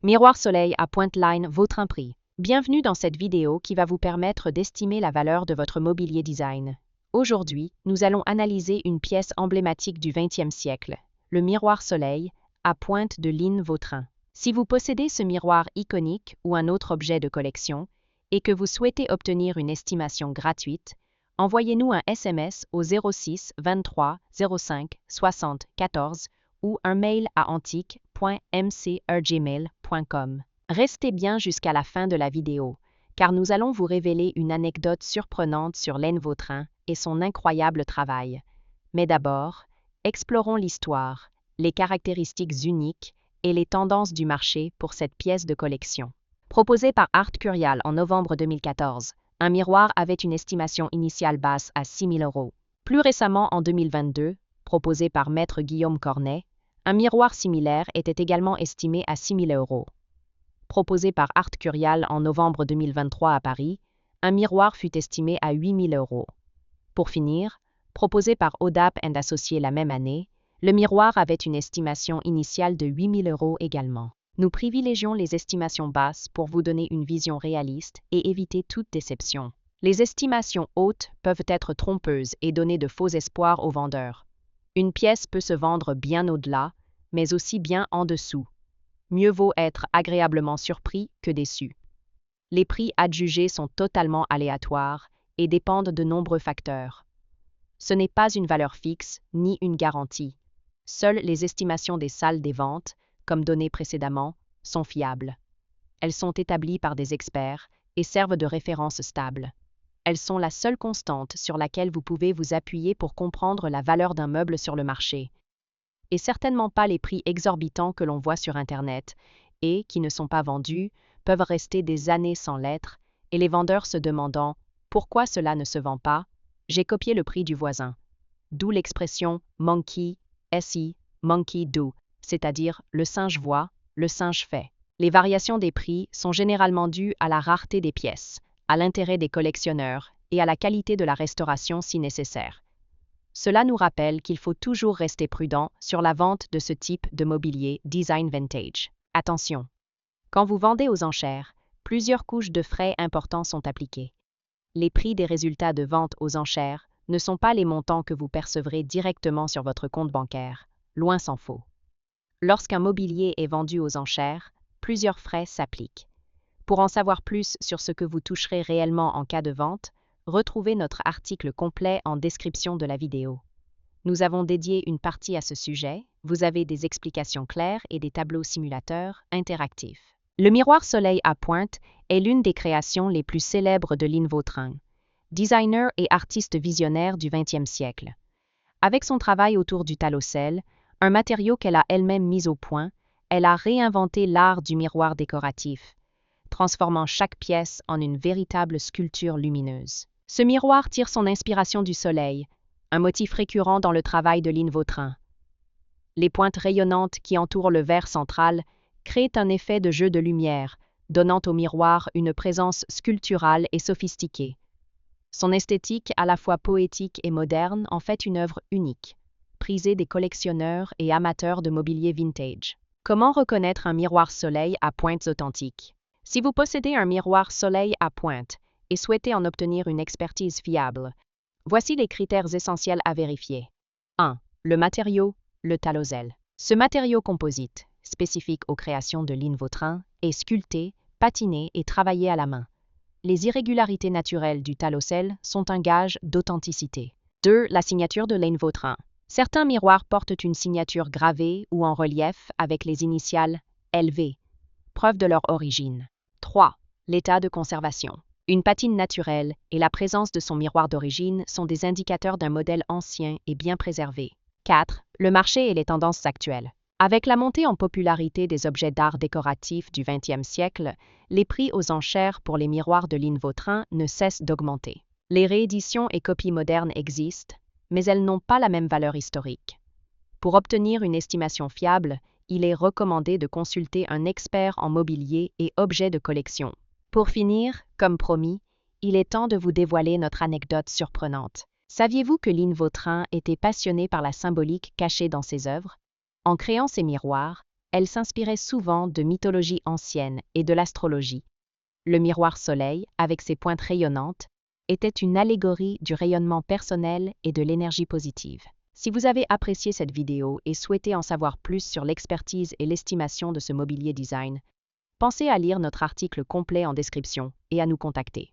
Miroir Soleil à Pointe-Line, Vautrin prix. Bienvenue dans cette vidéo qui va vous permettre d'estimer la valeur de votre mobilier design. Aujourd'hui, nous allons analyser une pièce emblématique du XXe siècle, le Miroir Soleil à Pointe-de-Line, Vautrin. Si vous possédez ce miroir iconique ou un autre objet de collection et que vous souhaitez obtenir une estimation gratuite, envoyez-nous un SMS au 06 23 05 60 14 ou un mail à antique.mc@gmail.com. Restez bien jusqu'à la fin de la vidéo, car nous allons vous révéler une anecdote surprenante sur Laine Vautrin et son incroyable travail. Mais d'abord, explorons l'histoire, les caractéristiques uniques et les tendances du marché pour cette pièce de collection. Proposé par Art Curial en novembre 2014, un miroir avait une estimation initiale basse à 6 000 €. Plus récemment, en 2022, proposé par Maître Guillaume Cornet, un miroir similaire était également estimé à 6 000 €. Proposé par Art Curial en novembre 2023 à Paris, un miroir fut estimé à 8 000 €. Pour finir, proposé par Odap & Associés la même année, le miroir avait une estimation initiale de 8 000 € également. Nous privilégions les estimations basses pour vous donner une vision réaliste et éviter toute déception. Les estimations hautes peuvent être trompeuses et donner de faux espoirs aux vendeurs. Une pièce peut se vendre bien au-delà, mais aussi bien en dessous. Mieux vaut être agréablement surpris que déçu. Les prix adjugés sont totalement aléatoires et dépendent de nombreux facteurs. Ce n'est pas une valeur fixe ni une garantie. Seules les estimations des salles des ventes, comme donné précédemment, sont fiables. Elles sont établies par des experts et servent de référence stable. Elles sont la seule constante sur laquelle vous pouvez vous appuyer pour comprendre la valeur d'un meuble sur le marché. Et certainement pas les prix exorbitants que l'on voit sur Internet et, qui ne sont pas vendus, peuvent rester des années sans l'être, et les vendeurs se demandant « Pourquoi cela ne se vend pas ? J'ai copié le prix du voisin ». D'où l'expression « monkey, see, monkey do », c'est-à-dire « le singe voit, le singe fait ». Les variations des prix sont généralement dues à la rareté des pièces, à l'intérêt des collectionneurs et à la qualité de la restauration si nécessaire. Cela nous rappelle qu'il faut toujours rester prudent sur la vente de ce type de mobilier design vintage. Attention! Quand vous vendez aux enchères, plusieurs couches de frais importants sont appliquées. Les prix des résultats de vente aux enchères ne sont pas les montants que vous percevrez directement sur votre compte bancaire, loin s'en faut. Lorsqu'un mobilier est vendu aux enchères, plusieurs frais s'appliquent. Pour en savoir plus sur ce que vous toucherez réellement en cas de vente, retrouvez notre article complet en description de la vidéo. Nous avons dédié une partie à ce sujet, vous avez des explications claires et des tableaux simulateurs interactifs. Le miroir Soleil à pointe est l'une des créations les plus célèbres de Laine Vautrin, designer et artiste visionnaire du XXe siècle. Avec son travail autour du talocelle, un matériau qu'elle a elle-même mis au point, elle a réinventé l'art du miroir décoratif, transformant chaque pièce en une véritable sculpture lumineuse. Ce miroir tire son inspiration du soleil, un motif récurrent dans le travail de Laine Vautrin. Les pointes rayonnantes qui entourent le verre central créent un effet de jeu de lumière, donnant au miroir une présence sculpturale et sophistiquée. Son esthétique, à la fois poétique et moderne, en fait une œuvre unique, prisée des collectionneurs et amateurs de mobilier vintage. Comment reconnaître un miroir soleil à pointes authentiques? Si vous possédez un miroir soleil à pointe et souhaitez en obtenir une expertise fiable, voici les critères essentiels à vérifier. 1. Le matériau, le talocelle. Ce matériau composite, spécifique aux créations de Laine Vautrin, est sculpté, patiné et travaillé à la main. Les irrégularités naturelles du talocelle sont un gage d'authenticité. 2. La signature de Laine Vautrin. Certains miroirs portent une signature gravée ou en relief avec les initiales LV, preuve de leur origine. 3. L'état de conservation. Une patine naturelle et la présence de son miroir d'origine sont des indicateurs d'un modèle ancien et bien préservé. 4. Le marché et les tendances actuelles. Avec la montée en popularité des objets d'art décoratif du XXe siècle, les prix aux enchères pour les miroirs de Laine Vautrin ne cessent d'augmenter. Les rééditions et copies modernes existent, mais elles n'ont pas la même valeur historique. Pour obtenir une estimation fiable, il est recommandé de consulter un expert en mobilier et objets de collection. Pour finir, comme promis, il est temps de vous dévoiler notre anecdote surprenante. Saviez-vous que Laine Vautrin était passionné par la symbolique cachée dans ses œuvres? En créant ses miroirs, Elle s'inspirait souvent de mythologie ancienne et de l'astrologie. Le miroir soleil, avec ses pointes rayonnantes, était une allégorie du rayonnement personnel et de l'énergie positive. Si vous avez apprécié cette vidéo et souhaitez en savoir plus sur l'expertise et l'estimation de ce mobilier design, pensez à lire notre article complet en description et à nous contacter.